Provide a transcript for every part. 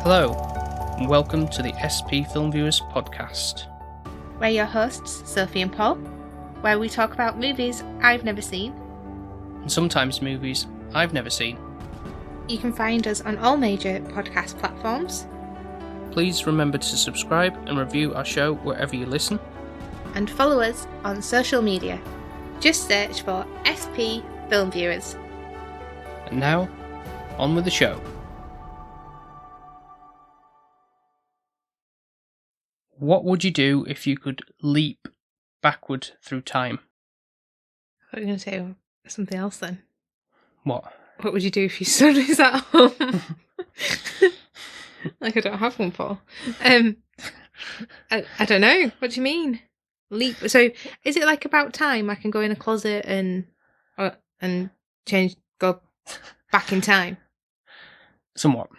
Hello, and welcome to the SP Film Viewers podcast. We're your hosts, Sophie and Paul, where we talk about movies I've never seen. And sometimes movies I've never seen. You can find us on all major podcast platforms. Please remember to subscribe and review our show wherever you listen. And follow us on social media. Just search for SP Film Viewers. And now, on with the show. What would you do if you could leap backward through time? I thought you were going to say something else then. What? What would you do if your son is at home? Like I don't have one, Paul. I don't know. What do you mean? Leap. So is it like about time I can go in a closet and go back in time? Somewhat.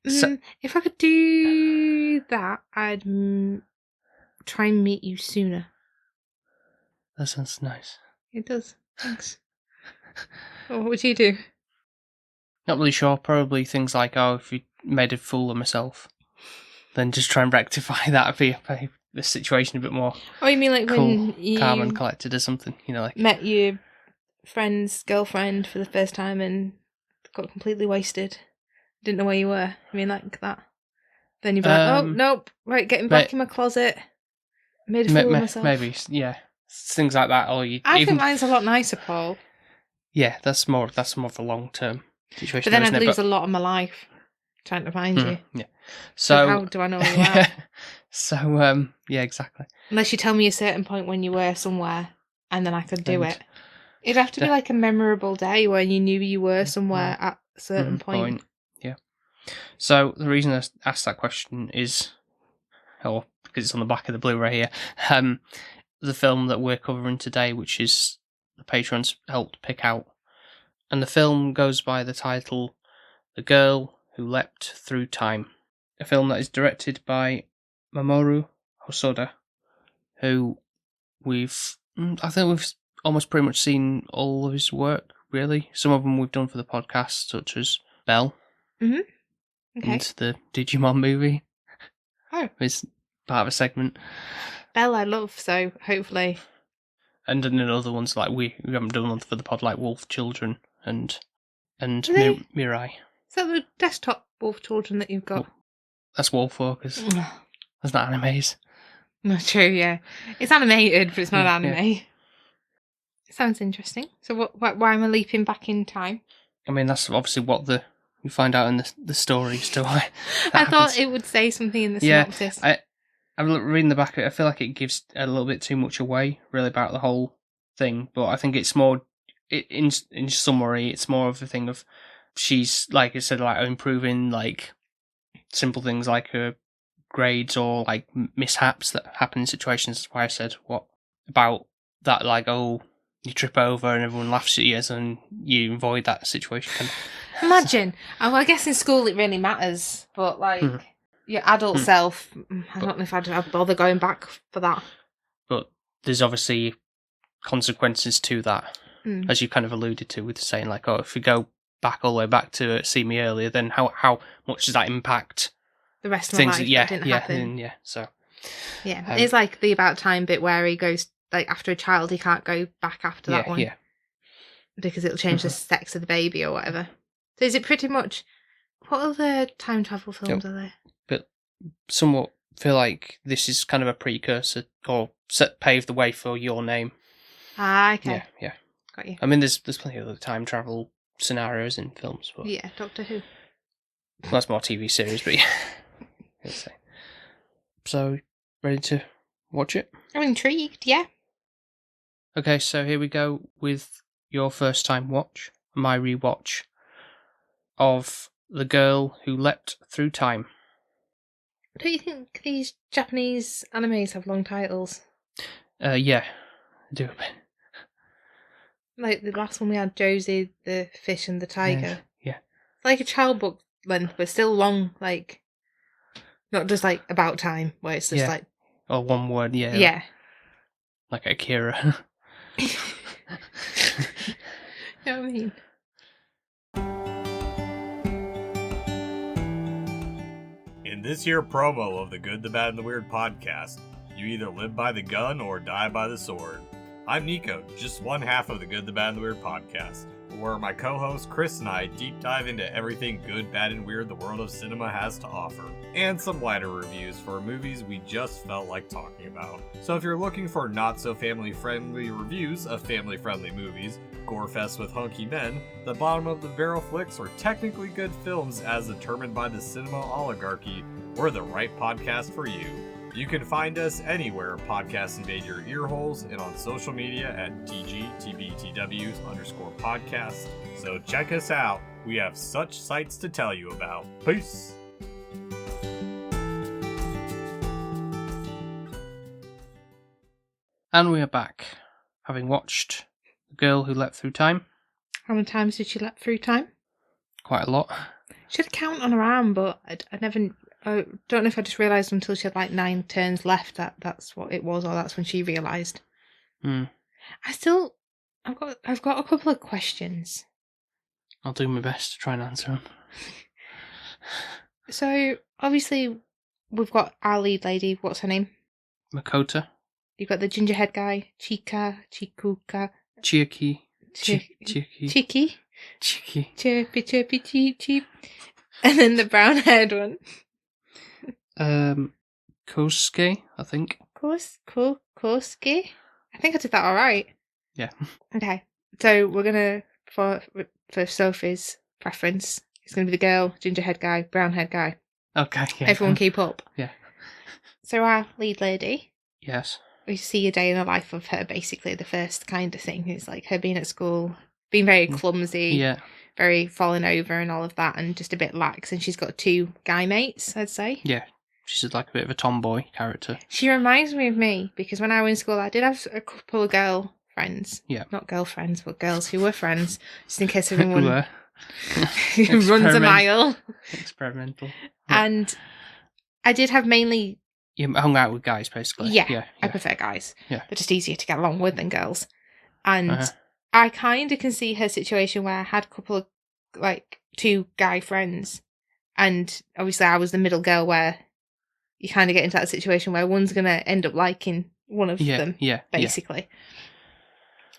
So, if I could do that, I'd try and meet you sooner. that sounds nice. It does. Thanks. What would you do? Not really sure. Probably things like, if you made a fool of myself, then just try and rectify that for the situation a bit more. Oh, you mean like cool, when you calm and collected or something? You know, like met your friend's girlfriend for the first time and got completely wasted. Didn't know where you were. I mean, like that. Then you'd be like, oh, nope. Right, getting back in my closet. Made a fool of myself. Maybe, yeah. Things like that. Or I think mine's a lot nicer, Paul. Yeah, that's more of a long-term situation. But then I'd lose a lot of my life trying to find you. Yeah. So how do I know where you are? So, yeah, exactly. Unless you tell me a certain point when you were somewhere and then I could do it. It'd have to be like a memorable day where you knew you were somewhere at a certain point. Yeah. So the reason I asked that question is, because it's on the back of the Blu-ray here, the film that we're covering today, which is the patrons helped pick out. And the film goes by the title The Girl Who Leapt Through Time. A film that is directed by Mamoru Hosoda, who I think we've almost pretty much seen all of his work, really. Some of them we've done for the podcast, such as Belle. Mm-hmm. Okay. And the Digimon movie. Oh. It's part of a segment. Belle I love, so hopefully. And then other ones like we haven't done one for the pod, like Wolf Children and Mirai. Is that the desktop Wolf Children that you've got? Oh, that's Wolf Focus. That's not animes. Not true, yeah. It's animated, but it's not anime. Yeah. It sounds interesting. So why am I leaping back in time? I mean, that's obviously what you find out in the story as to why I thought it would say something in the synopsis. Yeah, I'm reading the back of it. I feel like it gives a little bit too much away, really, about the whole thing. But I think it's more, in summary, it's more of a thing of she's, like I said, like improving, like simple things like her grades or like mishaps that happen in situations. That's why I said what about that, like, you trip over and everyone laughs at you and you avoid that situation. Imagine. I guess in school it really matters, but like your adult self, I don't know if I'd bother going back for that. But there's obviously consequences to that, as you kind of alluded to with saying like, if we go back all the way back to see me earlier, then how much does that impact the rest of my life? That didn't happen. So it's like the about time bit where he goes like after a child, he can't go back after that one, because it'll change the sex of the baby or whatever. So is it pretty much, what other time travel films are there? But somewhat feel like this is kind of a precursor or paved the way for Your Name. Ah, okay. Yeah. Got you. I mean, there's plenty of other time travel scenarios in films. But yeah, Doctor Who. Well, that's more TV series, but yeah. Let's say. So, ready to watch it? I'm intrigued, yeah. Okay, so here we go with your first time watch, my rewatch of The Girl Who Leapt Through Time. Don't you think these Japanese animes have long titles? Yeah, I do a bit. Like the last one we had, Josie, the Fish and the Tiger. Yeah. It's like a child book length, but still long, like, not just like about time, where it's just like... Or one word, yeah. Yeah. Like Akira. You know what I mean? this here promo of the Good, the Bad, and the Weird podcast, you either live by the gun or die by the sword. I'm Nico, just one half of the Good, the Bad, and the Weird podcast, where my co-host Chris and I deep dive into everything good, bad, and weird the world of cinema has to offer, and some lighter reviews for movies we just felt like talking about. So if you're looking for not-so-family-friendly reviews of family-friendly movies, gorefests with hunky men, the bottom of the barrel flicks, or technically good films as determined by the cinema oligarchy, we're the right podcast for you. You can find us anywhere podcasts invade your ear holes and on social media at TGTBTWs_podcast. So check us out. We have such sights to tell you about. Peace. And we are back, having watched The Girl Who Leapt Through Time. How many times did she leap through time? Quite a lot. She had a count on her arm, but I don't know if I just realised until she had like 9 turns left that that's what it was, or that's when she realised. Hmm. I've got a couple of questions. I'll do my best to try and answer them. So, obviously, we've got our lead lady. What's her name? Makota. You've got the gingerhead guy, Chikuka. Chiaki. Chiki. Chiki. Chirpy, cheep. And then the brown-haired one. Kosuke, I think. Kosuke? I think I did that all right. Yeah. Okay. So we're going to, for Sophie's preference, it's going to be the girl, gingerhead guy, brown-haired guy. Okay, yeah. Everyone keep up. Yeah. So our lead lady. Yes. We see a day in the life of her, basically. The first kind of thing is like her being at school, being very clumsy, yeah, very falling over and all of that, and just a bit lax. And she's got 2 guy mates, I'd say. Yeah, she's like a bit of a tomboy character. She reminds me of me, because when I was in school, I did have a couple of girl friends. Yeah. Not girlfriends, but girls who were friends, just in case everyone who runs a mile. Experimental. And I did have mainly... You hung out with guys, basically. Yeah. I prefer guys. Yeah. They're just easier to get along with than girls. And I kind of can see her situation where I had a couple of, 2 guy friends. And obviously I was the middle girl where you kind of get into that situation where one's going to end up liking one of them, basically.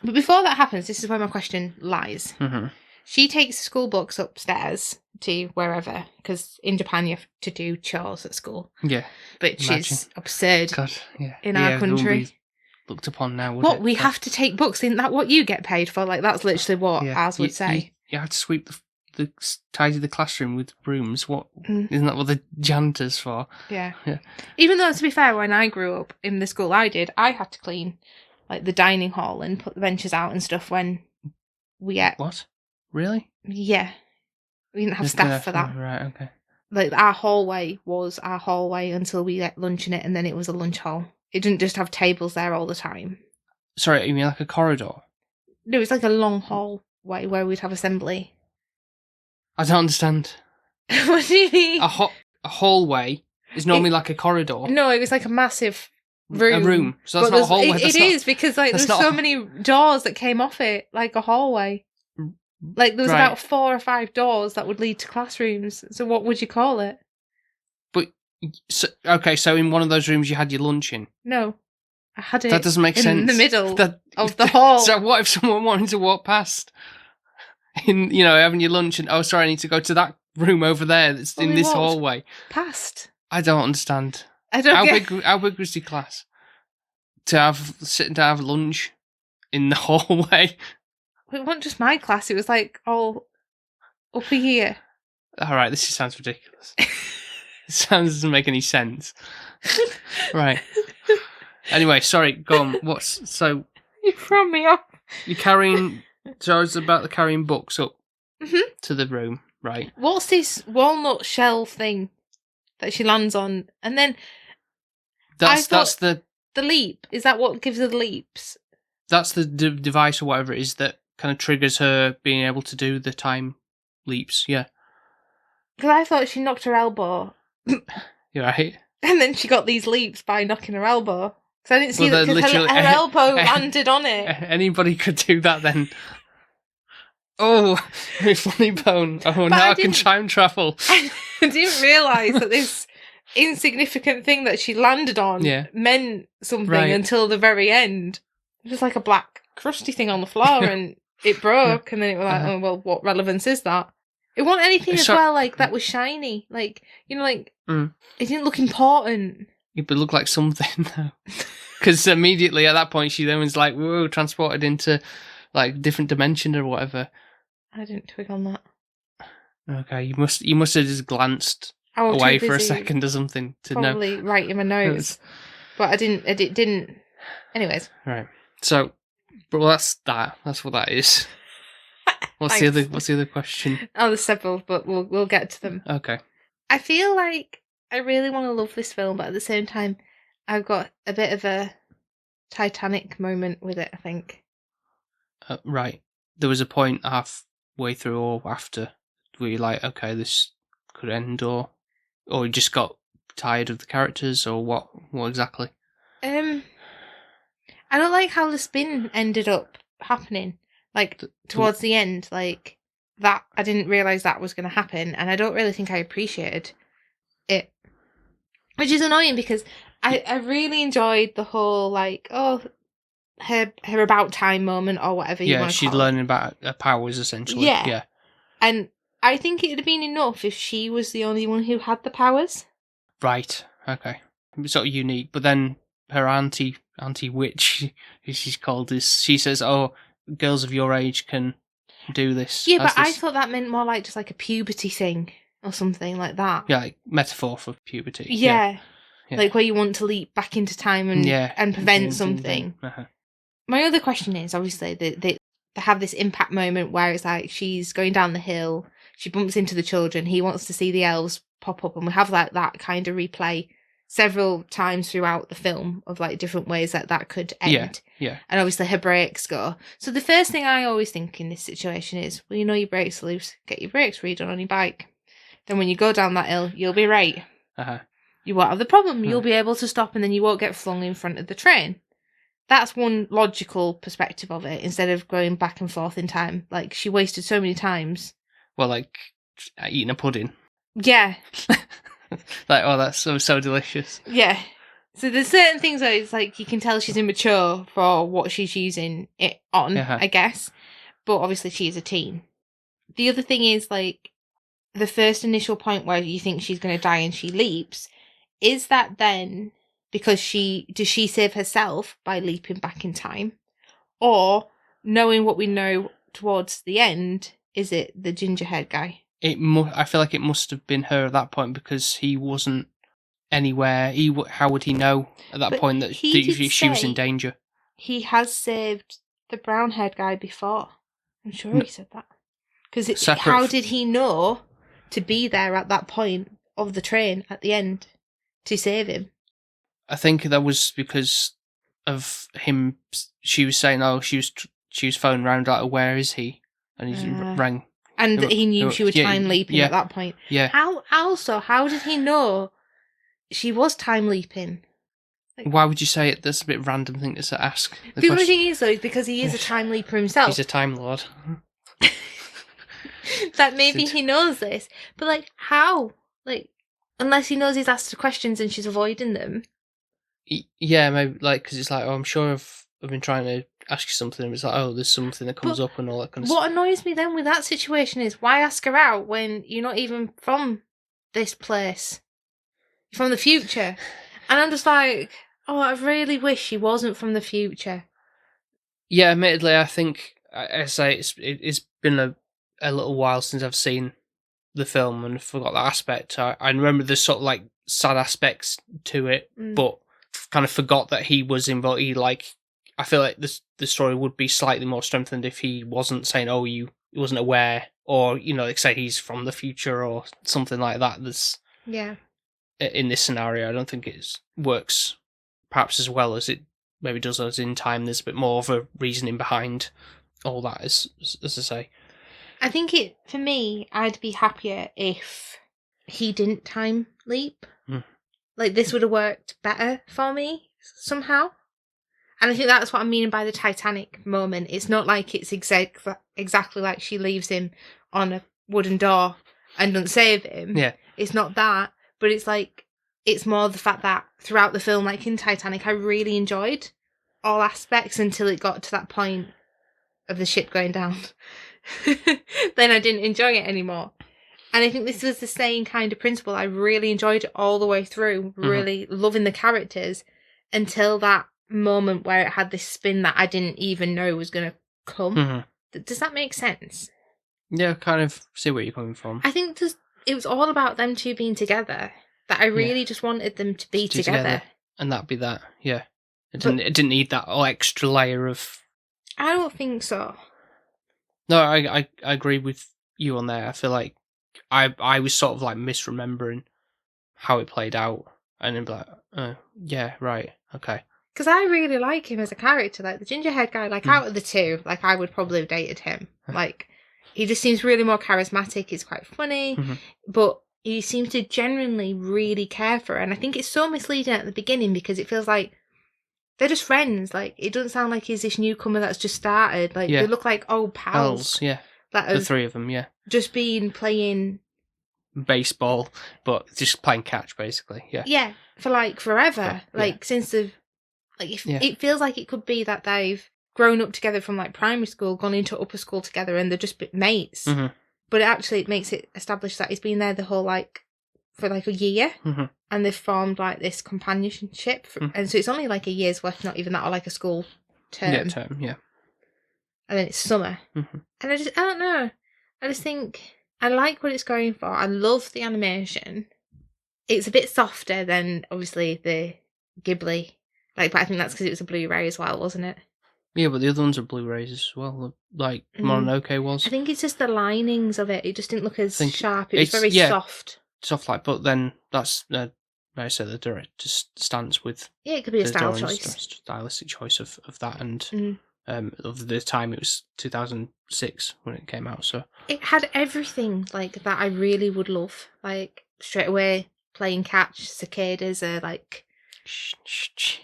But before that happens, this is where my question lies. Mm-hmm. She takes school books upstairs to wherever, because in Japan you have to do chores at school. Yeah. Which is absurd in our country. Looked upon now, what, we have to take books? Isn't that what you get paid for? Like, that's literally what ours would say. You have to sweep tidy the classroom with brooms. What isn't that what the janitor's for? Yeah. Even though, to be fair, when I grew up in the school I did, I had to clean like the dining hall and put the benches out and stuff when we ate. What? Really? Yeah. We didn't have staff for that. Right, okay. Like, our hallway was our hallway until we ate lunch in it, and then it was a lunch hall. It didn't just have tables there all the time. Sorry, you mean like a corridor? No, it's like a long hallway where we'd have assembly. I don't understand. What do you mean? A hallway is normally like a corridor. No, it was like a massive room. A room. So that's not a hallway. It is, because there's so many doors that came off it, like a hallway. Like, there was about 4 or 5 doors that would lead to classrooms. So what would you call it? But, so in one of those rooms you had your lunch in? No. I had it that doesn't make sense. In the middle of the hall. So what if someone wanted to walk past, having your lunch and, I need to go to that room over there that's in this hallway? Past. I don't understand. I don't How big was your class? To have lunch in the hallway? It wasn't just my class, it was like all up here. Alright, this just sounds ridiculous. It doesn't make any sense. Right. Anyway, sorry, go on. You throw me off. You're carrying... So it's about the carrying books up to the room, right? What's this walnut shell thing that she lands on? And then... That's the leap. Is that what gives her the leaps? That's the device or whatever it is that kind of triggers her being able to do the time leaps, yeah. Because I thought she knocked her elbow. You're right. And then she got these leaps by knocking her elbow. Because I didn't see that, because her elbow landed on it. Anybody could do that then. Oh, my funny bone. Oh, now I can time travel. I didn't realise that this insignificant thing that she landed on meant something until the very end. It was like a black crusty thing on the floor and it broke and then it was like, oh, well, what relevance is that? It wasn't anything as well, like, that was shiny. Like, you know, like, it didn't look important. It looked like something, though. Because immediately at that point, she then was like, whoa, transported into, like, different dimension or whatever. I didn't twig on that. Okay, you must have just glanced away for a second or something to know. Probably writing my notes. But it didn't. Anyways. Right. So, but that's that. That's what that is. What's the other question? Oh, there's several, but we'll get to them. Okay. I feel like I really want to love this film, but at the same time, I've got a bit of a Titanic moment with it, I think. Right. There was a point halfway through or after where you're like, okay, this could end, or you just got tired of the characters, or what exactly? I don't like how the spin ended up happening. Like, towards the end, like, that, I didn't realise that was going to happen, and I don't really think I appreciated it. Which is annoying, because I really enjoyed the whole, like, her about time moment, or whatever you want to call it. Yeah, she's learning about her powers, essentially. Yeah. And I think it would have been enough if she was the only one who had the powers. Right, okay. Sort of unique, but then her auntie witch, who she's called, she says, oh, girls of your age can do this. Yeah, but I thought that meant more like just like a puberty thing or something like that. Yeah, like metaphor for puberty. Yeah. Like where you want to leap back into time and prevent something. My other question is, obviously, they have this impact moment where it's like she's going down the hill, she bumps into the children, he wants to see the elves pop up, and we have like that kind of replay several times throughout the film of like different ways that could end. Yeah. And obviously her brakes go. So the first thing I always think in this situation is, well, you know your brakes are loose, get your brakes redone on your bike. Then when you go down that hill, you'll be right. You won't have the problem. You'll be able to stop and then you won't get flung in front of the train. That's one logical perspective of it, instead of going back and forth in time. Like, she wasted so many times. Well, like eating a pudding. Yeah. Like, oh, that's so delicious. Yeah. So there's certain things where it's like you can tell she's immature for what she's using it on, I guess. But obviously she's a teen. The other thing is, like, the first initial point where you think she's going to die and she leaps, is that then because does she save herself by leaping back in time? Or, knowing what we know towards the end, is it the ginger-haired guy? I feel like it must have been her at that point, because he wasn't anywhere. How would he know at that point that she was in danger? He has saved the brown-haired guy before. I'm sure he said that. Because how did he know to be there at that point of the train at the end to save him? I think that was because of him. She was saying, "Oh, she was phoning round like, where is he?" And he rang. And he knew she was time leaping at that point. Yeah. How did he know she was time leaping? Like, why would you say it? That's a bit random thing to ask. The only thing is, though, is because he is a time leaper himself. He's a time lord. That maybe he knows this. But, like, how? Like, unless he knows he's asked her questions and she's avoiding them. Yeah, maybe, like, because it's like, oh, I'm sure I've been trying to ask you something, and it's like, oh, there's something that comes up and all that kind of stuff. What annoys me then with that situation is, why ask her out when you're not even from this place? You're from the future. And I'm just like, oh, I really wish she wasn't from the future. Yeah, admittedly, I think, I say, it's been a little while since I've seen the film and forgot that aspect. I remember the sort of, like, sad aspects to it, but kind of forgot that he was involved. I feel like the story would be slightly more strengthened if he wasn't saying, oh, he wasn't aware, or, you know, like, say he's from the future or something like that. In this scenario, I don't think it works perhaps as well as it maybe does as in time. There's a bit more of a reasoning behind all that, as I say. I think for me, I'd be happier if he didn't time leap. Like, this would have worked better for me somehow. And I think that's what I'm meaning by the Titanic moment. It's not like it's exactly like she leaves him on a wooden door and doesn't save him. Yeah. It's not that, but it's like it's more the fact that throughout the film, like in Titanic, I really enjoyed all aspects until it got to that point of the ship going down. Then I didn't enjoy it anymore. And I think this was the same kind of principle. I really enjoyed it all the way through, really loving the characters until that moment where it had this spin that I didn't even know was going to come. Does that make sense? Yeah, kind of see where you're coming from. I think it was all about them two being together, that I really just wanted them to be together. And that'd be that, yeah. It didn't need that extra layer of... I don't think so. No, I agree with you on there. I feel like I was sort of like misremembering how it played out, and then be like, yeah, right, okay. Because I really like him as a character, like the gingerhead guy. Like out of the two, like I would probably have dated him. Like he just seems really more charismatic. He's quite funny, but he seems to genuinely really care for her. And I think it's so misleading at the beginning because it feels like they're just friends. Like it doesn't sound like he's this newcomer that's just started. Like they look like old pals. Yeah. Like, the three of them, yeah. Just playing baseball, but just playing catch, basically. Yeah. Yeah, for like forever. Since the it feels like it could be that they've grown up together from like primary school, gone into upper school together, and they're just mates. But it makes it established that he's been there the whole for like a year, and they've formed like this companionship, and so it's only like a year's worth, not even that, or like a school term. Yeah, term, yeah. And then it's summer, and I don't know. I just think I like what it's going for. I love the animation. It's a bit softer than obviously the Ghibli, but I think that's because it was a Blu-ray as well, wasn't it? Yeah, but the other ones are Blu-rays as well, like Mononoke was. I think it's just the linings of it. It just didn't look as sharp. It was very soft. Soft, but then that's, I said, the director's stance with... Yeah, it could be a style choice. Stylistic choice of that, and of the time it was 2006 when it came out, so... It had everything, that I really would love. Straight away, playing catch, cicadas are,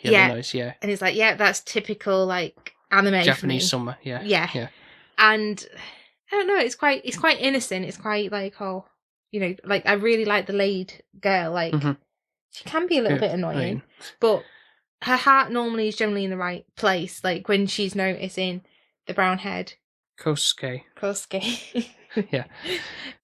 Yeah, noise, yeah. And it's that's typical, anime Japanese summer, yeah. Yeah. And, I don't know, it's quite innocent. It's quite, I really like the lead girl, she can be a little bit annoying, but her heart normally is generally in the right place, when she's noticing the brown head. Kosuke. Yeah.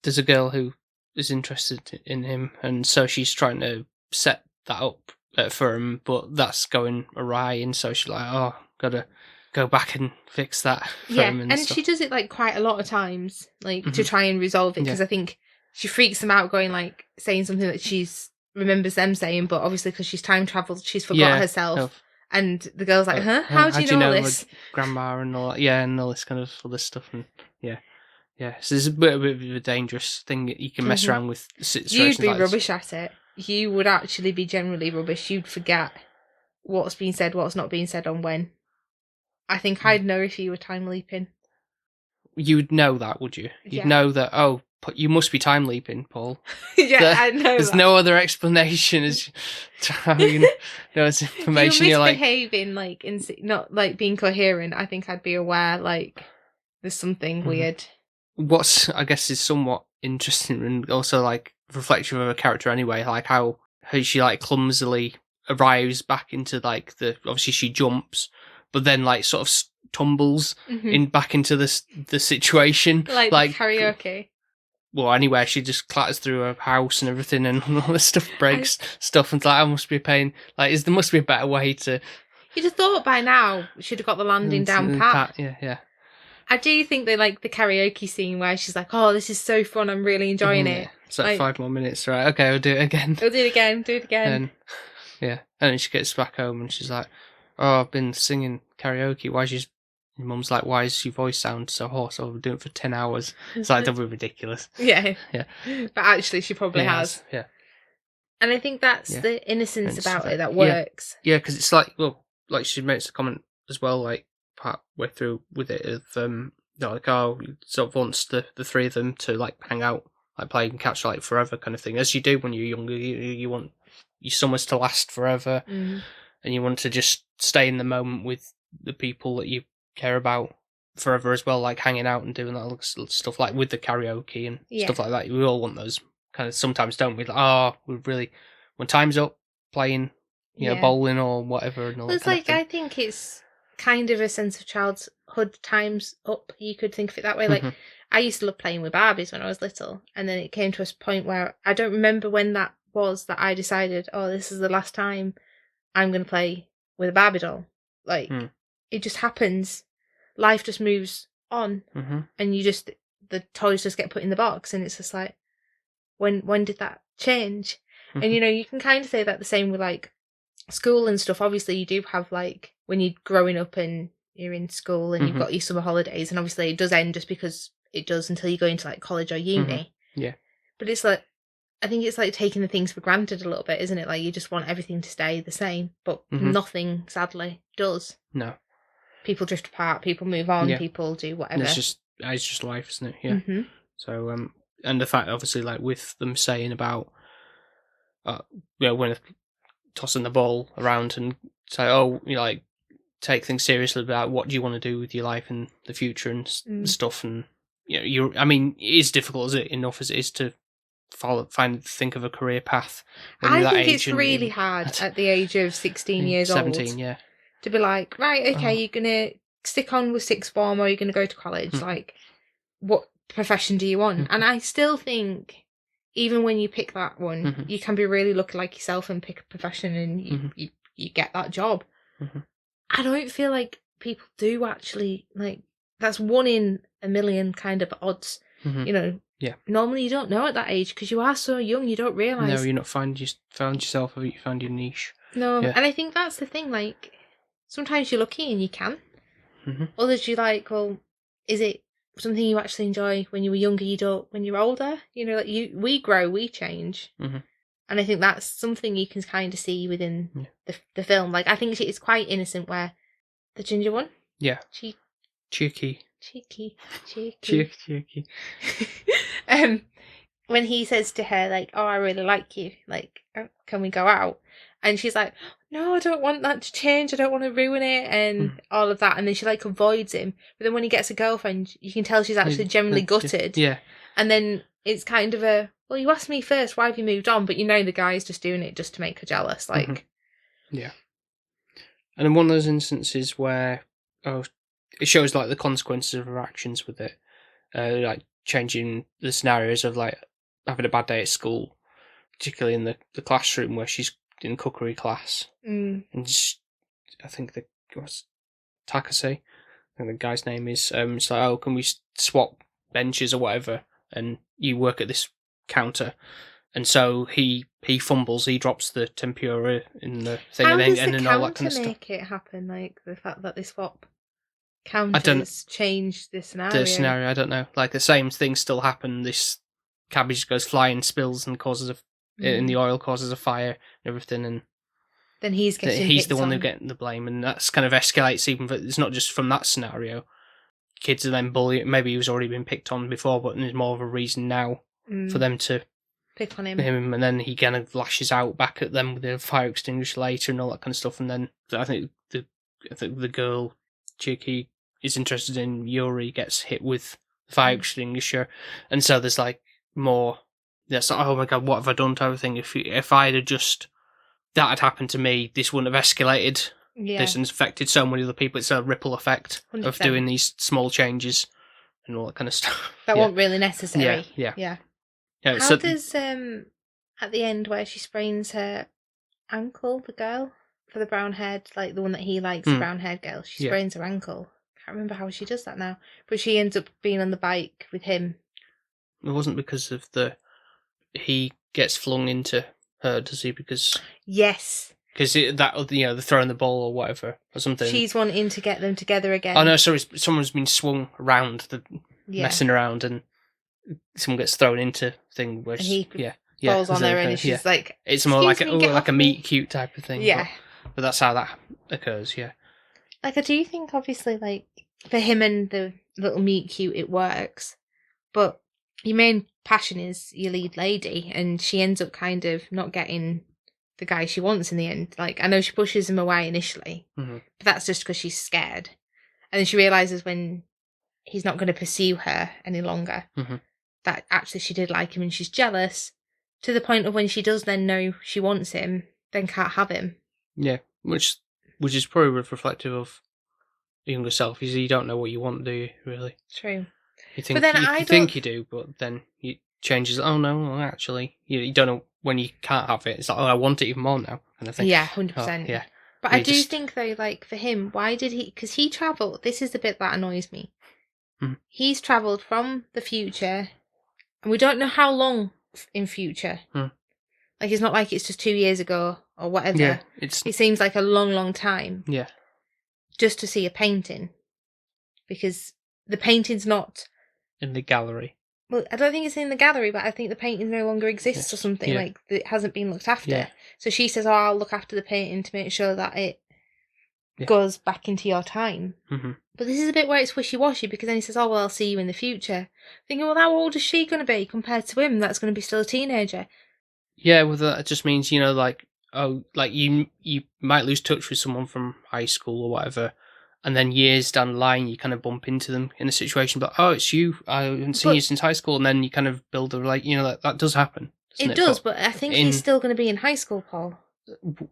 There's a girl who is interested in him, and so she's trying to set that up for him, but that's going awry, and so she's like, gotta go back and fix that for him and stuff. She does it quite a lot of times, to try and resolve it, because I think she freaks them out going saying something that she's remembers them saying, but obviously because she's time travelled, she's forgot herself. And the girl's like, huh? How do you know this? Grandma and all that, and all this kind of other stuff, and so it's a bit of a dangerous thing that you can mess around with situations. You'd be rubbish at it. You would actually be generally rubbish. You'd forget what's being said, what's not being said, on when. I think I'd know if you were time leaping. You'd know that, would you? You'd know that, you must be time leaping, Paul. I know. There's no other explanation as to how you know this information. If you're misbehaving, not being coherent, I think I'd be aware, there's something weird. What's, I guess, is somewhat interesting, and also, reflection of a character anyway, how she, clumsily arrives back into, obviously she jumps, but then, sort of tumbles back into the situation. Karaoke. Well, anywhere, she just clatters through her house and everything, and all this stuff breaks stuff, and I must be a pain. There must be a better way to... You'd have thought by now she'd have got the landing down pat. Yeah. I do think they like the karaoke scene where she's like, this is so fun, I'm really enjoying it. It's 5 more minutes, right? Okay, we'll do it again. We'll do it again. And then she gets back home and she's like, I've been singing karaoke. Your mum's like, why does your voice sound so hoarse? I've been doing it for 10 hours. It's that would be ridiculous. Yeah. But actually she probably has. Yeah. And I think that's the innocence about it that works. Yeah, because it's she makes a comment as well, part way through with it of sort of wants the three of them to hang out, play and catch forever kind of thing, as you do when you're younger. You want your summers to last forever, and you want to just stay in the moment with the people that you care about forever as well, hanging out and doing that stuff, with the karaoke and stuff like that. We all want those kind of, sometimes, don't we? We when time's up, playing, bowling or whatever. And all it's like, I think it's kind of a sense of childhood, time's up. You could think of it that way. Like, I used to love playing with Barbies when I was little, and then it came to a point where I don't remember when that was that I decided, oh, this is the last time I'm going to play with a Barbie doll. Like, it just happens. Life just moves on, and the toys just get put in the box, and it's just like, when did that change? And, you can kind of say that the same with, like, school and stuff. Obviously, you do have, like, when you're growing up and you're in school and you've got your summer holidays, and obviously it does end just because it does until you go into, like, college or uni. Yeah. But it's like, I think it's like taking the things for granted a little bit, isn't it? Like, you just want everything to stay the same, but nothing, sadly, does. No. People drift apart, people move on, people do whatever. And it's just life, isn't it? Yeah. So, and the fact, obviously, like, with them saying about, when tossing the ball around and say, like, take things seriously about what do you want to do with your life in the future and stuff. And, it is difficult enough as it is to think of a career path. I think it's really hard at the age of 16 years 17, old. yeah. To be like, right, okay, you're going to stick on with sixth form or you're going to go to college. Like, what profession do you want? And I still think, even when you pick that one, you can be really lucky like yourself and pick a profession and you get that job. I don't feel like people do actually, like, that's 1 in a million kind of odds, Yeah. Normally you don't know at that age because you are so young, you don't realise. No, you're not found yourself, or you found your niche. No, and I think that's the thing, like, sometimes you're lucky and you can. Others you're like, well, is it something you actually enjoy when you were younger, you don't when you're older? Like, we grow, we change. And I think that's something you can kind of see within the film. Like, I think it's quite innocent where the ginger one. Yeah. Cheeky. When he says to her, like, oh, I really like you, like, can we go out? And she's like, no, I don't want that to change, I don't want to ruin it, and all of that. And then she, like, avoids him. But then when he gets a girlfriend, you can tell she's actually genuinely gutted. Yeah. And then it's kind of a, well, you asked me first, why have you moved on? But the guy's just doing it just to make her jealous, like. Yeah. And in one of those instances where, it shows, like, the consequences of her actions with it, like, changing the scenarios of, like, having a bad day at school, particularly in the classroom where she's in cookery class. And I think Takase, I think the guy's name is, it's like, can we swap benches or whatever, and you work at this counter. And so he fumbles, he drops the tempura in the thing, and then all that kind of stuff. How does the counter make it happen? Like, the fact that they swap counters change the scenario. The scenario, I don't know. Like, the same thing still happened. This cabbage goes flying, spills, and causes in the oil causes a fire and everything. And then he's the one who's getting the blame, and that's kind of escalates. Even, but it's not just from that scenario. Kids are then bullying. Maybe he was already been picked on before, but there's more of a reason now for them to pick on him. And then he kind of lashes out back at them with the fire extinguisher later and all that kind of stuff. And then I think the girl, Chiki, is interested in Yuri, gets hit with the fire extinguisher, and so there's like more. That's like, oh my god, what have I done to everything? If I'd have just that had happened to me, this wouldn't have escalated. This and affected so many other people. It's a ripple effect 100%. Of doing these small changes and all that kind of stuff. That weren't really necessary. Yeah. How does at the end where she sprains her ankle, the girl for the brown haired, like the one that he likes, the brown haired girl, she sprains her ankle. Can't remember how she does that now, but she ends up being on the bike with him. It wasn't because of he gets flung into her, does he? Because yes. Because they're throwing the ball or whatever or something. She's wanting to get them together again. Oh no, sorry, someone's been swung around, messing around, and someone gets thrown into thing where he falls on her, and she's like, it's more like a meet cute type of thing. Yeah, but that's how that occurs. Yeah, like I do think obviously like for him and the little meet cute it works, but your main passion is your lead lady, and she ends up kind of not getting the guy she wants in the end. Like, I know she pushes him away initially, but that's just because she's scared. And then she realises when he's not going to pursue her any longer, that actually she did like him and she's jealous. To the point of when she does then know she wants him, then can't have him. Yeah, which is probably reflective of the younger self. You don't know what you want, do you, really? True. You think you do, but then it changes. Oh, no, actually. You don't know when you can't have it. It's like, oh, I want it even more now, kind of thing. Yeah, 100%. Oh, yeah. But I do think, though, like, for him, why did he... Because he travelled... This is the bit that annoys me. He's travelled from the future, and we don't know how long in future. Like, it's not like it's just 2 years ago or whatever. Yeah, it seems like a long, long time. Yeah. Just to see a painting. Because the painting's not... in the gallery. Well, I don't think it's in the gallery, but I think the painting no longer exists or something. Yeah. Like, it hasn't been looked after. Yeah. So she says, I'll look after the painting to make sure that it goes back into your time. Mm-hmm. But this is a bit where it's wishy-washy, because then he says, oh, well, I'll see you in the future. Thinking, well, how old is she going to be compared to him? That's going to be still a teenager. Yeah, well, that just means, like, you might lose touch with someone from high school or whatever, and then years down the line, you kind of bump into them in a situation, but, oh, it's you, I haven't seen you since high school, and then you kind of build that does happen. It does, but I think he's still going to be in high school, Paul.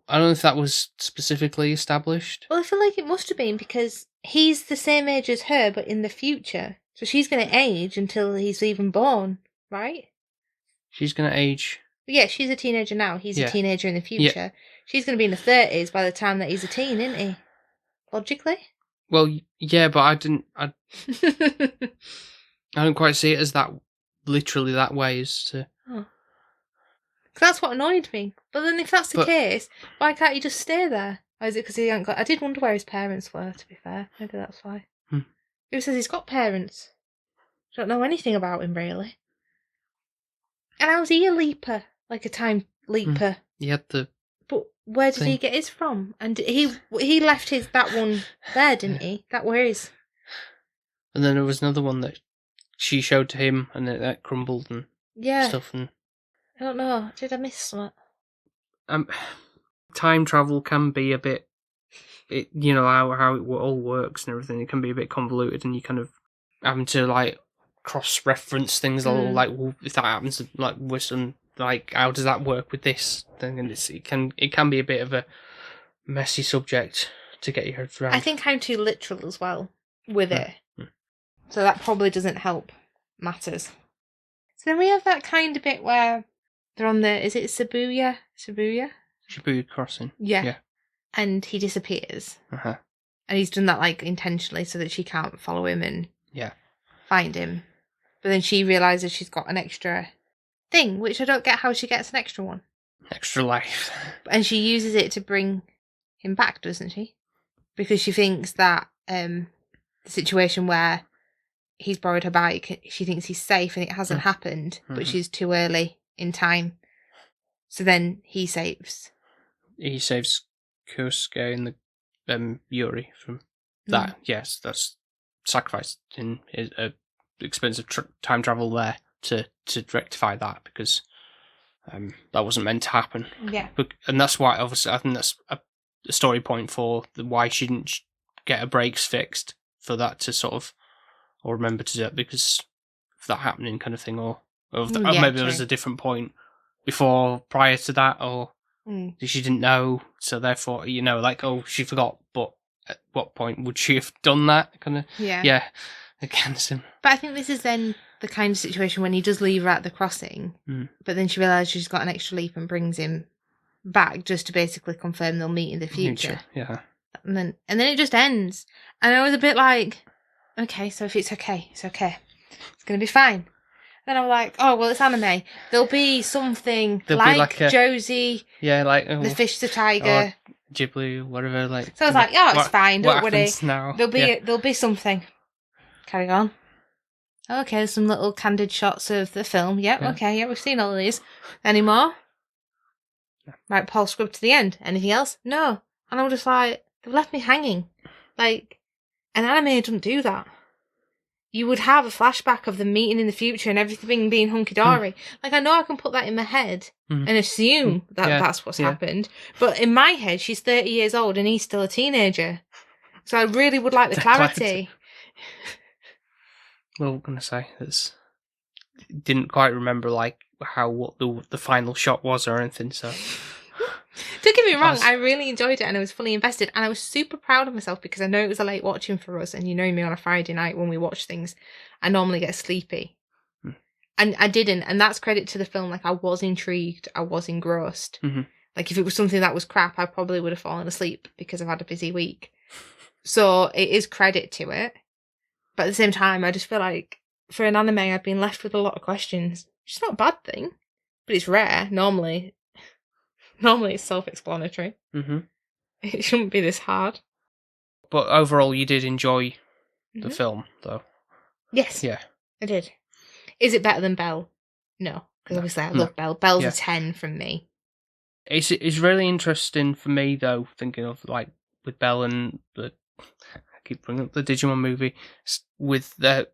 I don't know if that was specifically established. Well, I feel like it must have been, because he's the same age as her, but in the future. So she's going to age until he's even born, right? She's going to age... Yeah, she's a teenager now. He's a teenager in the future. Yeah. She's going to be in the 30s by the time that he's a teen, isn't he? Logically? Well, yeah, but I don't quite see it as that, literally that way, as to... Oh. That's what annoyed me. But then if that's the case, why can't he just stay there? Or is it because he hasn't got... I did wonder where his parents were, to be fair. Maybe that's why. Who says he's got parents? Don't know anything about him, really. And how's he a leaper? Like a time leaper? He had the... But where did he get his from? And he left that one there, didn't he? That where is? And then there was another one that she showed to him, and that crumbled and stuff. And I don't know. Did I miss something? Time travel can be a bit, how it all works and everything. It can be a bit convoluted, and you kind of having to like cross-reference things. Like, well, if that happens, like Wisdom. Like, how does that work with this thing? And it can be a bit of a messy subject to get your head around. I think I'm too literal as well with it. So that probably doesn't help matters. So then we have that kind of bit where they're on is it Shibuya? Shibuya crossing. Yeah. And he disappears. Uh-huh. And he's done that, like, intentionally so that she can't follow him and find him. But then she realises she's got an extra... thing, which I don't get how she gets an extra one. Extra life. And she uses it to bring him back, doesn't she? Because she thinks that the situation where he's borrowed her bike, she thinks he's safe and it hasn't happened, but she's too early in time. So then he saves Kursuke and the Yuri from that. Yes, that's sacrificed in expensive time travel there. To rectify that, because that wasn't meant to happen. Yeah. And that's why, obviously, I think that's a story point for why she didn't get her brakes fixed, for that to sort of, or remember to do it, because of that happening kind of thing, or maybe there was a different point prior to that, or she didn't know, so therefore, she forgot, but at what point would she have done that? Kind of, against him. But I think this is then the kind of situation when he does leave her at the crossing, but then she realises she's got an extra leap and brings him back just to basically confirm they'll meet in the future. Yeah. And then it just ends. And I was a bit like, okay, so if it's okay, it's okay. It's going to be fine. Then I'm like, oh, well, it's anime. There'll be something like Josie. Yeah, like... the fish, the tiger. Ghibli, whatever, like... So I was like, it's fine, don't worry. Now? There'll be something. Carry on. Okay, there's some little candid shots of the film. Yep, okay, we've seen all of these. Any more? No. Right, Paul scrubbed to the end. Anything else? No. And I'm just like, they've left me hanging. Like, an anime doesn't do that. You would have a flashback of them meeting in the future and everything being hunky-dory. Like, I know I can put that in my head and assume that that's what's happened. But in my head, she's 30 years old and he's still a teenager. So I really would like the clarity. Well, I'm going to say, didn't quite remember, like, what the final shot was or anything. So don't get me wrong, I really enjoyed it and I was fully invested, and I was super proud of myself because I know it was a late watching for us, and you know me on a Friday night when we watch things, I normally get sleepy. And I didn't, and that's credit to the film. Like, I was intrigued, I was engrossed. Like, if it was something that was crap, I probably would have fallen asleep because I've had a busy week. So it is credit to it. But at the same time, I just feel like for an anime, I've been left with a lot of questions. Which is not a bad thing, but it's rare. Normally it's self-explanatory. It shouldn't be this hard. But overall, you did enjoy the film, though. Yes. Yeah. I did. Is it better than Belle? No. Because obviously I love Belle. Belle's a 10 from me. It's really interesting for me, though, thinking of, like, with Belle and I keep bringing up the Digimon movie, with that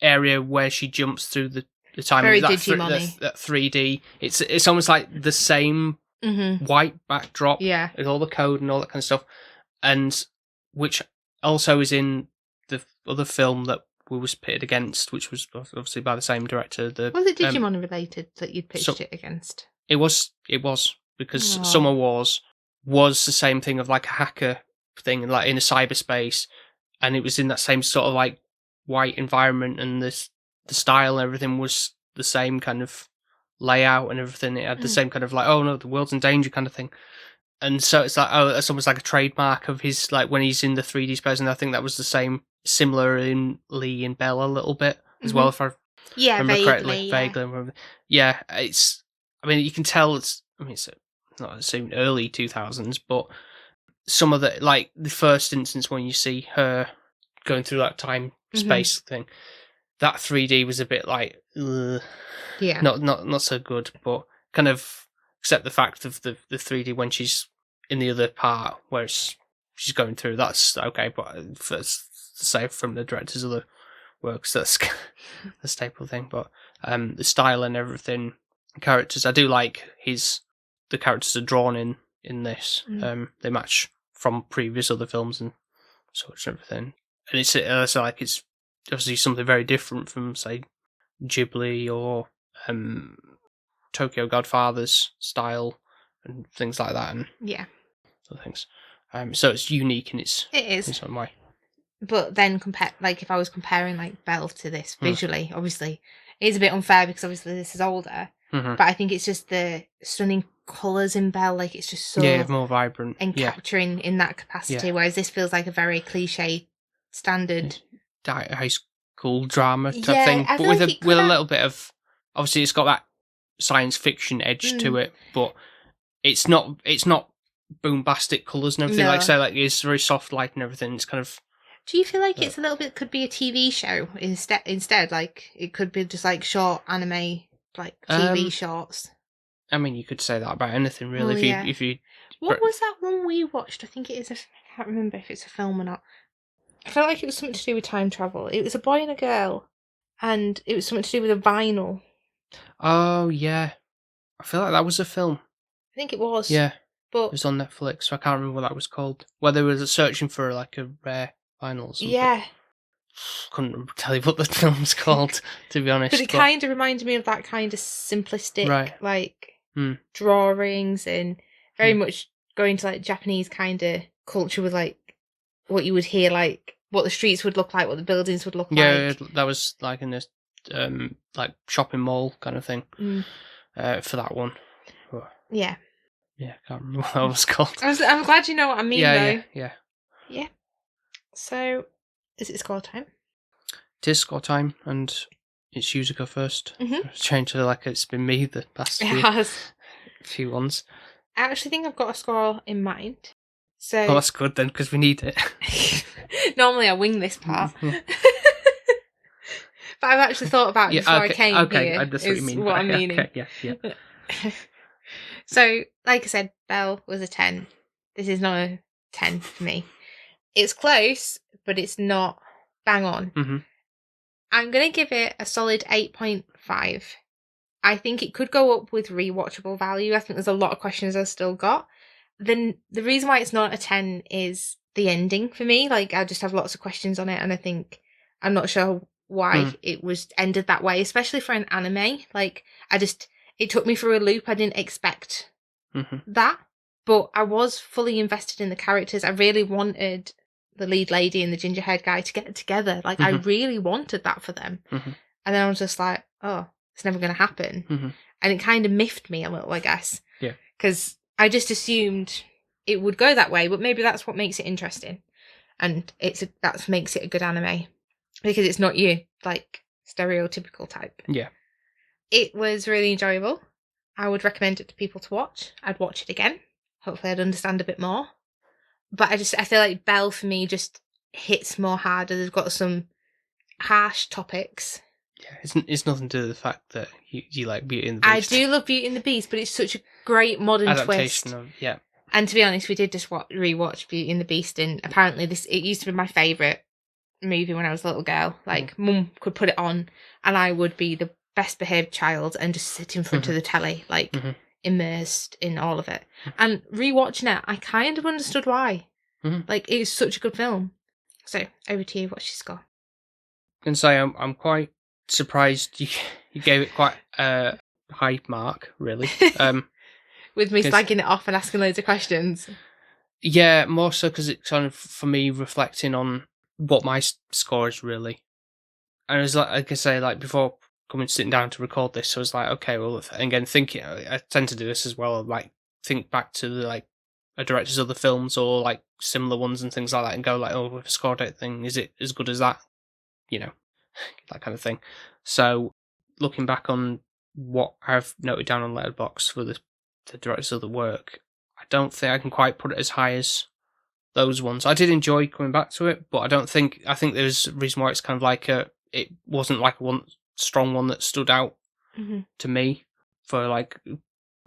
area where she jumps through the time. Very that Digimon-y. That 3D. It's almost like the same white backdrop with all the code and all that kind of stuff, and which also is in the other film that we was pitted against, which was obviously by the same director. Was it Digimon related that you'd pitched it against? It was because Summer Wars was the same thing of like a hacker thing, like in a cyberspace, and it was in that same sort of like white environment, and the style and everything was the same kind of layout and everything. It had the same kind of like, oh no, the world's in danger kind of thing. And so it's like, oh, it's almost like a trademark of his, like when he's in the 3D space, and I think that was the same, similar in Lee and Bella a little bit as well, if I remember correctly. Vaguely. Yeah, I mean, you can tell it's not assumed early 2000s, but some of the, like the first instance when you see her going through that time space thing, that 3D was a bit like, not so good, but kind of accept the fact of the 3D when she's in the other part where she's going through, that's okay, but say from the director's other works, that's the staple thing. But the style and everything, characters, I do like the characters are drawn in this. They match from previous other films and such and everything, and it's like it's obviously something very different from, say, Ghibli or Tokyo Godfathers style and things like that, and other things. So it's unique in its own way. But then if I was comparing like Belle to this visually, obviously it is a bit unfair because obviously this is older. But I think it's just the stunning colours in Belle, like it's just so more vibrant and capturing in that capacity. Whereas this feels like a very cliche, standard high school drama type thing, but with a little bit of, obviously it's got that science fiction edge to it, but it's not bombastic colours and everything. Like say, like it's very soft light and everything. It's kind of. Do you feel like it's a little bit could be a TV show instead? Like it could be just like short anime, like TV shorts. I mean, you could say that about anything really. If you. What was that one we watched? I think it is. I can't remember if it's a film or not. I felt like it was something to do with time travel. It was a boy and a girl, and it was something to do with a vinyl. Oh yeah, I feel like that was a film. I think it was. Yeah, but it was on Netflix. So I can't remember what that was called. Where they were searching for like a rare vinyl or something. Yeah. Couldn't tell you what the film's called, to be honest. But it kind of reminded me of that kind of simplistic, like drawings, and very much going to like Japanese kind of culture with like what you would hear, like what the streets would look like, what the buildings would look like. Yeah, that was like in this like shopping mall kind of thing for that one. But, yeah, I can't remember what that was called. I'm glad you know what I mean, though. Yeah. So, is it score time? It is score time, and it's you to go first. It's changed to like it's been me the past few ones. I actually think I've got a score in mind. So, well, that's good then, because we need it. Normally I wing this part. But I've actually thought about it before I came here. Okay, that's what you mean. What I'm meaning. Okay, yeah. So, like I said, Belle was a 10. This is not a 10 for me. It's close, but it's not bang on. I'm going to give it a solid 8.5. I think it could go up with rewatchable value. I think there's a lot of questions I've still got. Then the reason why it's not a 10 is the ending for me. Like, I just have lots of questions on it, and I think I'm not sure why it was ended that way, especially for an anime. Like, it took me through a loop. I didn't expect that, but I was fully invested in the characters. I really wanted the lead lady and the ginger haired guy to get together. Like, I really wanted that for them. And then I was just like, oh, it's never going to happen. And it kind of miffed me a little, I guess. Yeah. Because I just assumed it would go that way, but maybe that's what makes it interesting. And that makes it a good anime. Because it's not your, like, stereotypical type. Yeah. It was really enjoyable. I would recommend it to people to watch. I'd watch it again. Hopefully I'd understand a bit more. But I feel like Belle, for me, just hits more harder. They've got some harsh topics. Yeah, it's nothing to do with the fact that you like Beauty and the Beast. I do love Beauty and the Beast, but it's such a great modern adaptation twist. Yeah. And to be honest, we did just rewatch Beauty and the Beast, and apparently it used to be my favourite movie when I was a little girl. Like, Mum could put it on, and I would be the best behaved child and just sit in front of the telly, like, immersed in all of it. And rewatching it, I kind of understood why. Like, it is such a good film. So, over to you. What's your score? I can say I'm quite surprised you gave it quite a high mark, really. With me slagging it off and asking loads of questions. Yeah, more so because it's kind of, for me, reflecting on what my score is, really. And it was like I say, like, before sitting down to record this, I was like, okay, well, again, thinking, I tend to do this as well, like, think back to the, like, a director's other films or, like, similar ones and things like that, and go, like, oh, with a score date thing, is it as good as that? You know, that kind of thing. So, looking back on what I've noted down on Letterboxd for the director's other work, I don't think I can quite put it as high as those ones. I did enjoy coming back to it, but I think there's a reason why it's kind of like it wasn't like a strong one that stood out to me for, like,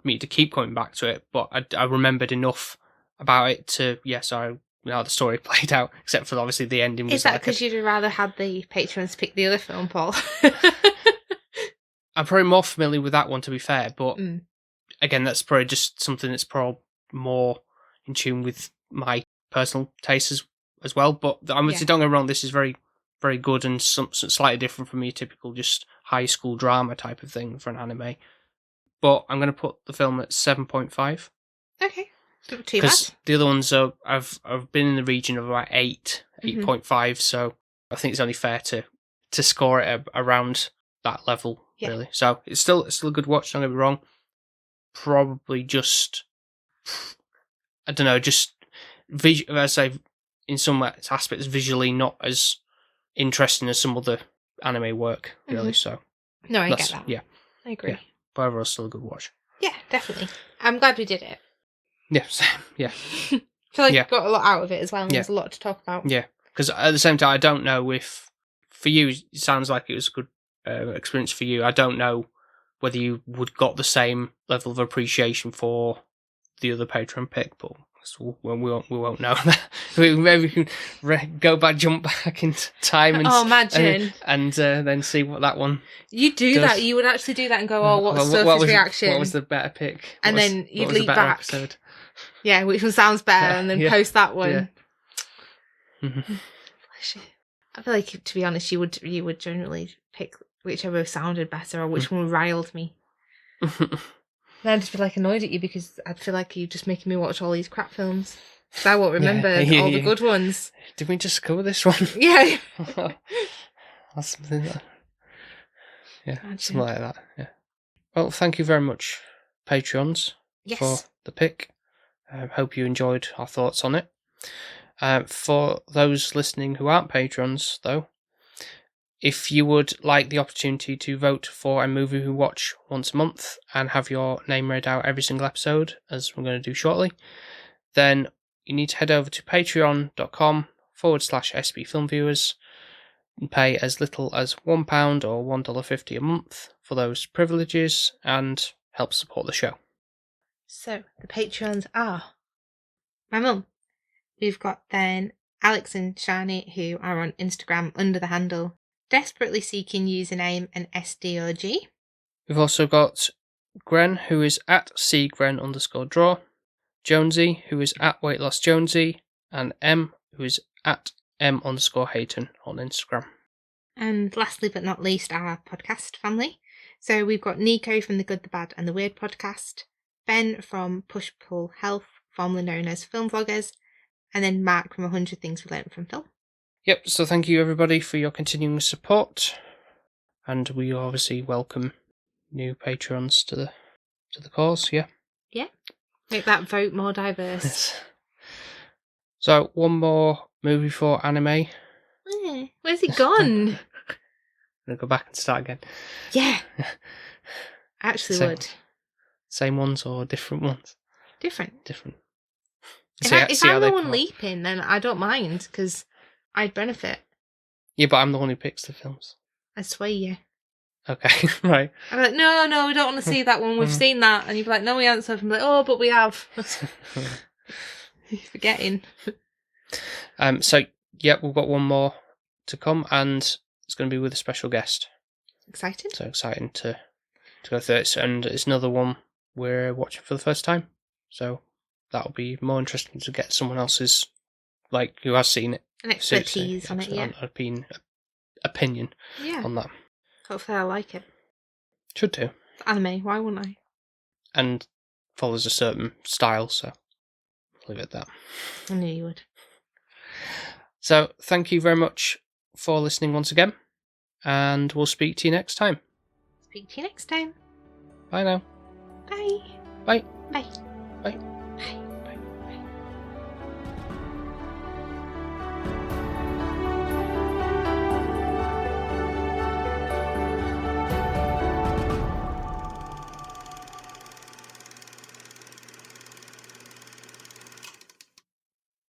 me to keep coming back to it. But I remembered enough about it to, how the story played out, except for obviously the ending. Was Is that because you'd rather had the patrons pick the other film, Paul? I'm probably more familiar with that one, to be fair, but again, that's probably just something that's probably more in tune with my personal tastes as well. But don't get me wrong, this is very, very good and slightly different from your typical just high school drama type of thing for an anime. But I'm going to put the film at 7.5. Okay, not too bad. Because the other ones I've been in the region of about 8.5. So I think it's only fair to score it around that level, really. So it's still a good watch. Don't get me wrong. Probably just, I don't know, just I say, in some aspects visually not as interesting as some other anime work, really. So no, I get that. Yeah, I agree. Yeah. But overall, still a good watch. Yeah, definitely. I'm glad we did it. Yeah, yeah. I feel like we got a lot out of it as well, and there's a lot to talk about. Yeah, because at the same time, I don't know if, for you, it sounds like it was a good experience for you. I don't know whether you would got the same level of appreciation for the other Patreon pick, but we won't know that. Maybe we can jump back into time and imagine and then see what that one. You do does. that. You would actually do that and go, "Oh, what's Sophie's reaction?" What was the better pick? And then you'd leap back. Episode? Yeah, which one sounds better, and then post that one. Yeah. I feel like, to be honest, you would generally pick whichever sounded better or which one riled me. Then I'd just be like annoyed at you because I'd feel like you're just making me watch all these crap films. Because I won't remember all the good ones. Did we just cover this one? Yeah. That's something that... Yeah, something like that. Yeah. Well, thank you very much, Patreons, for the pick. Hope you enjoyed our thoughts on it. For those listening who aren't patrons, though, if you would like the opportunity to vote for a movie we watch once a month and have your name read out every single episode, as we're going to do shortly, then you need to head over to patreon.com/SBFilmViewers and pay as little as £1 or $1.50 a month for those privileges and help support the show. So, the Patreons are my mum. We've got then Alex and Shani, who are on Instagram under the handle Desperately Seeking Username and SDOG. We've also got Gren, who is at @cgren_draw, Jonesy, who is at WeightLossJonesy, and M, who is at M_Hayton on Instagram. And lastly but not least, our podcast family. So we've got Nico from the Good, the Bad and the Weird podcast, Ben from Push Pull Health, formerly known as Film Vloggers, and then Mark from 100 Things We Learned from Film. Yep, so thank you everybody for your continuing support, and we obviously welcome new patrons to the cause, yeah? Yeah, make that vote more diverse. Yes. So, one more movie for anime. Where's it gone? I'm going to go back and start again. Yeah. I actually would. Same ones or different ones? Different. If I'm the one leaping, then I don't mind, because I'd benefit. Yeah, but I'm the one who picks the films. I swear you. Okay, right. I'm like, no, we don't want to see that one. We've seen that. And you'd be like, no, we haven't. So I'm like, oh, but we have. You're forgetting. So, yeah, we've got one more to come, and it's going to be with a special guest. Exciting. So exciting to go through it. And it's another one we're watching for the first time. So that'll be more interesting to get someone else's, who has seen it. An expertise on it, yeah. Opinion on that. Hopefully I like it. Should do. It's anime, why wouldn't I? And follows a certain style, so I'll leave it at that. I knew you would. So thank you very much for listening once again, and we'll speak to you next time. Speak to you next time. Bye now. Bye. Bye. Bye. Bye.